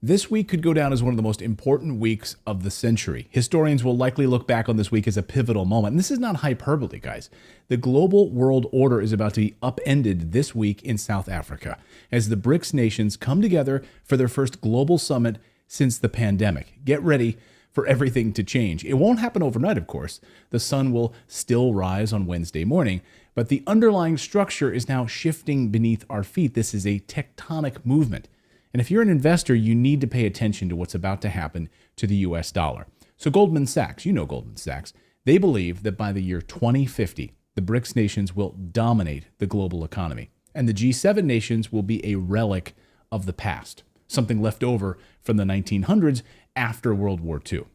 This week could go down as one of the most important weeks of the century. Historians will likely look back on this week as a pivotal moment. And this is not hyperbole, guys. The global world order is about to be upended this week in South Africa as the BRICS nations come together for their first global summit since the pandemic. Get ready for everything to change. It won't happen overnight, of course. The sun will still rise on Wednesday morning, but the underlying structure is now shifting beneath our feet. This is a tectonic movement. And if you're an investor, you need to pay attention to what's about to happen to the US dollar. So Goldman Sachs, you know Goldman Sachs, they believe that by the year 2050, the BRICS nations will dominate the global economy. And the G7 nations will be a relic of the past, something left over from the 1900s after World War II.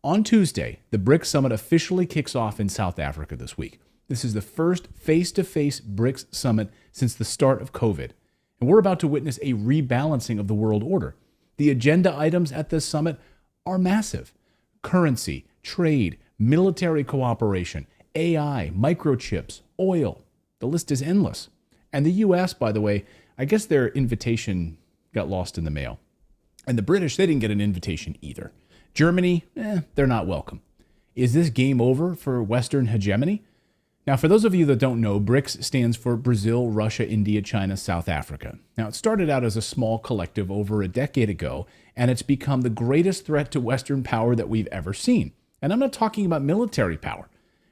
On Tuesday, the BRICS summit officially kicks off in South Africa this week. This is the first face-to-face BRICS summit since the start of COVID. And we're about to witness a rebalancing of the world order. The agenda items at this summit are massive. Currency, trade, military cooperation, AI, microchips, oil. The list is endless. And the US, by the way, I guess their invitation got lost in the mail. And the British, they didn't get an invitation either. Germany, they're not welcome. Is this game over for Western hegemony? Now, for those of you that don't know, BRICS stands for Brazil, Russia, India, China, South Africa. Now, it started out as a small collective over a decade ago, and it's become the greatest threat to Western power that we've ever seen. And I'm not talking about military power,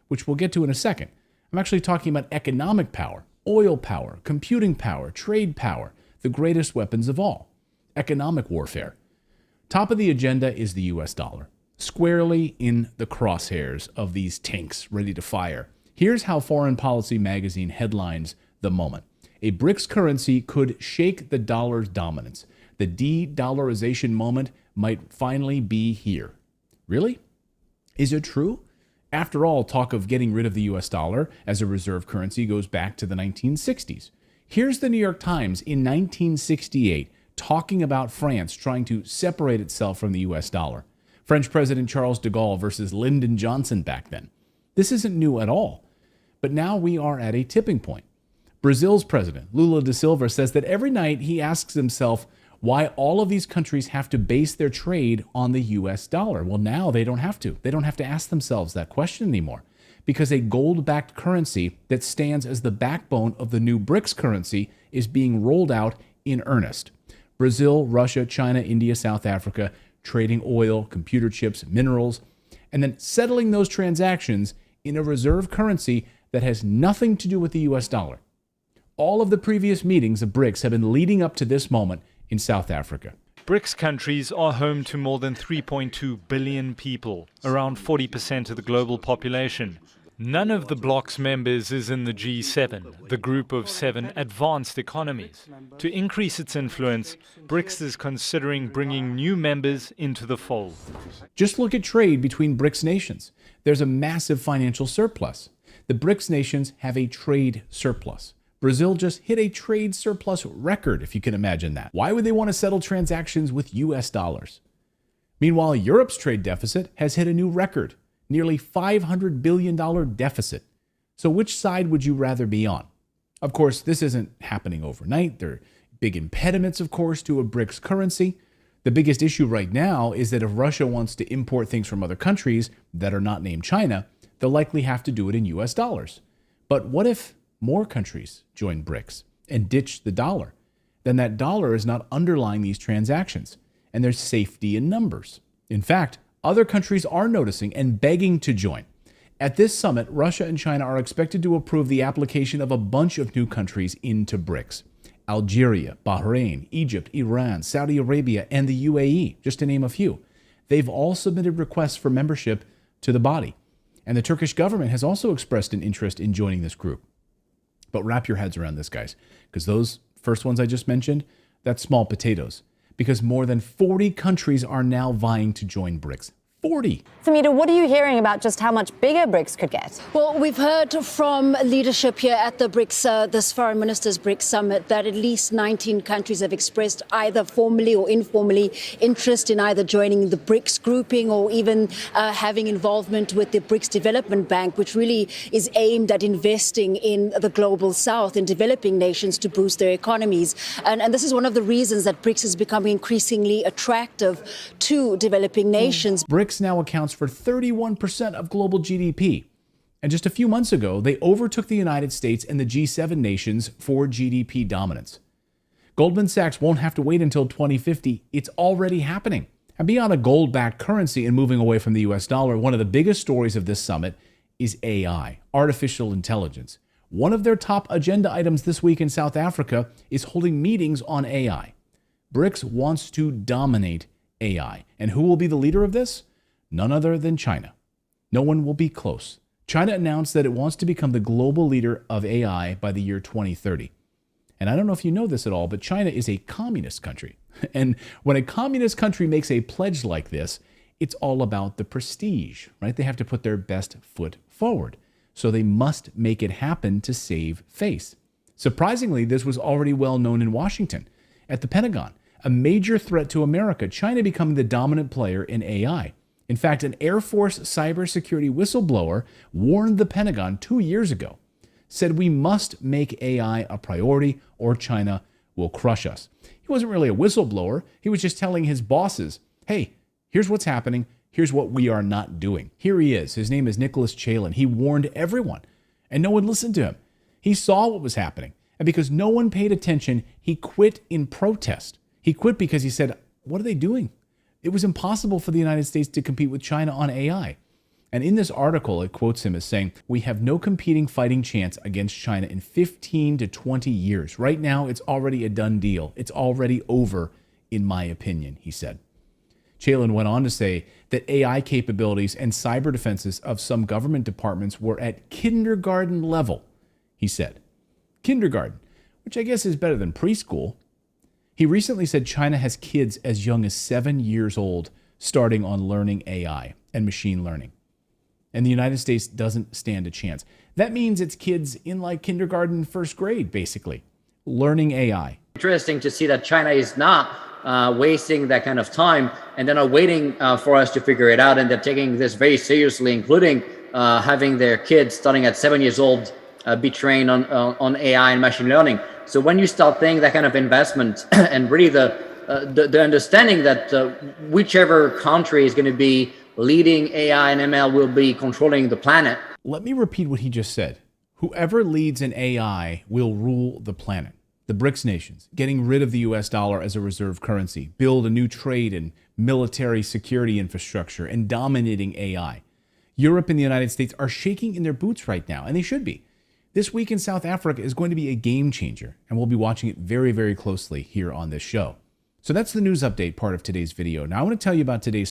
which we'll get to in a second. I'm actually talking about economic power, oil power, computing power, trade power, the greatest weapons of all, economic warfare. Top of the agenda is the US dollar, squarely in the crosshairs of these tanks ready to fire. Here's how Foreign Policy magazine headlines the moment. A BRICS currency could shake the dollar's dominance. The de-dollarization moment might finally be here. Really? Is it true? After all, talk of getting rid of the US dollar as a reserve currency goes back to the 1960s. Here's the New York Times in 1968 talking about France trying to separate itself from the US dollar. French President Charles de Gaulle versus Lyndon Johnson back then. This isn't new at all, but now we are at a tipping point. Brazil's president, Lula da Silva, says that every night he asks himself why all of these countries have to base their trade on the US dollar. Well, now they don't have to. They don't have to ask themselves that question anymore because a gold-backed currency that stands as the backbone of the new BRICS currency is being rolled out in earnest. Brazil, Russia, China, India, South Africa, trading oil, computer chips, minerals, and then settling those transactions in a reserve currency that has nothing to do with the US dollar. All of the previous meetings of BRICS have been leading up to this moment in South Africa. BRICS countries are home to more than 3.2 billion people, around 40% of the global population. None of the bloc's members is in the G7, the group of 7 advanced economies. To increase its influence, BRICS is considering bringing new members into the fold. Just look at trade between BRICS nations. There's a massive financial surplus. The BRICS nations have a trade surplus. Brazil just hit a trade surplus record, if you can imagine that. Why would they want to settle transactions with US dollars? Meanwhile, Europe's trade deficit has hit a new record. Nearly $500 billion deficit. So which side would you rather be on? Of course, this isn't happening overnight. There are big impediments, of course, to a BRICS currency. The biggest issue right now is that if Russia wants to import things from other countries that are not named China, they'll likely have to do it in US dollars. But what if more countries join BRICS and ditch the dollar? Then that dollar is not underlying these transactions, and there's safety in numbers. In fact, other countries are noticing and begging to join. At this summit, Russia and China are expected to approve the application of a bunch of new countries into BRICS. Algeria, Bahrain, Egypt, Iran, Saudi Arabia, and the UAE, just to name a few. They've all submitted requests for membership to the body. And the Turkish government has also expressed an interest in joining this group. But wrap your heads around this, guys, because those first ones I just mentioned, that's small potatoes. Because more than 40 countries are now vying to join BRICS. 40. Samita, what are you hearing about just how much bigger BRICS could get? Well, we've heard from leadership here at the BRICS, this Foreign Ministers BRICS Summit, that at least 19 countries have expressed either formally or informally interest in either joining the BRICS grouping or even having involvement with the BRICS Development Bank, which really is aimed at investing in the global south, in developing nations to boost their economies. And this is one of the reasons that BRICS is becoming increasingly attractive to developing nations. BRICS now accounts for 31% of global GDP. And just a few months ago, they overtook the United States and the G7 nations for GDP dominance. Goldman Sachs won't have to wait until 2050. It's already happening. And beyond a gold-backed currency and moving away from the US dollar, one of the biggest stories of this summit is AI, artificial intelligence. One of their top agenda items this week in South Africa is holding meetings on AI. BRICS wants to dominate AI. And who will be the leader of this? None other than China. No one will be close. China announced that it wants to become the global leader of AI by the year 2030. And I don't know if you know this at all, but China is a communist country. And when a communist country makes a pledge like this, it's all about the prestige, right? They have to put their best foot forward. So they must make it happen to save face. Surprisingly, this was already well known in Washington. At the Pentagon, a major threat to America, China becoming the dominant player in AI. In fact, an Air Force cybersecurity whistleblower warned the Pentagon 2 years ago, said we must make AI a priority or China will crush us. He wasn't really a whistleblower. He was just telling his bosses, hey, here's what's happening. Here's what we are not doing. Here he is. His name is Nicholas Chalin. He warned everyone, and no one listened to him. He saw what was happening, and because no one paid attention, he quit in protest. He quit because he said, what are they doing? It was impossible for the United States to compete with China on AI. And in this article, it quotes him as saying, we have no competing fighting chance against China in 15 to 20 years. Right now, it's already a done deal. It's already over, in my opinion, he said. Chalin went on to say that AI capabilities and cyber defenses of some government departments were at kindergarten level, he said. Kindergarten, which I guess is better than preschool. He recently said China has kids as young as 7 years old starting on learning AI and machine learning. And the United States doesn't stand a chance. That means it's kids in like kindergarten, first grade, basically, learning AI. Interesting to see that China is not wasting that kind of time, and they're not waiting for us to figure it out, and they're taking this very seriously, including having their kids starting at 7 years old be trained on AI and machine learning. So when you start thinking that kind of investment and really the understanding that whichever country is going to be leading AI and ML will be controlling the planet. Let me repeat what he just said. Whoever leads in AI will rule the planet. The BRICS nations, getting rid of the US dollar as a reserve currency, build a new trade and military security infrastructure, and dominating AI. Europe and the United States are shaking in their boots right now, and they should be. This week in South Africa is going to be a game changer, and we'll be watching it very, very closely here on this show. So that's the news update part of today's video. Now I want to tell you about today's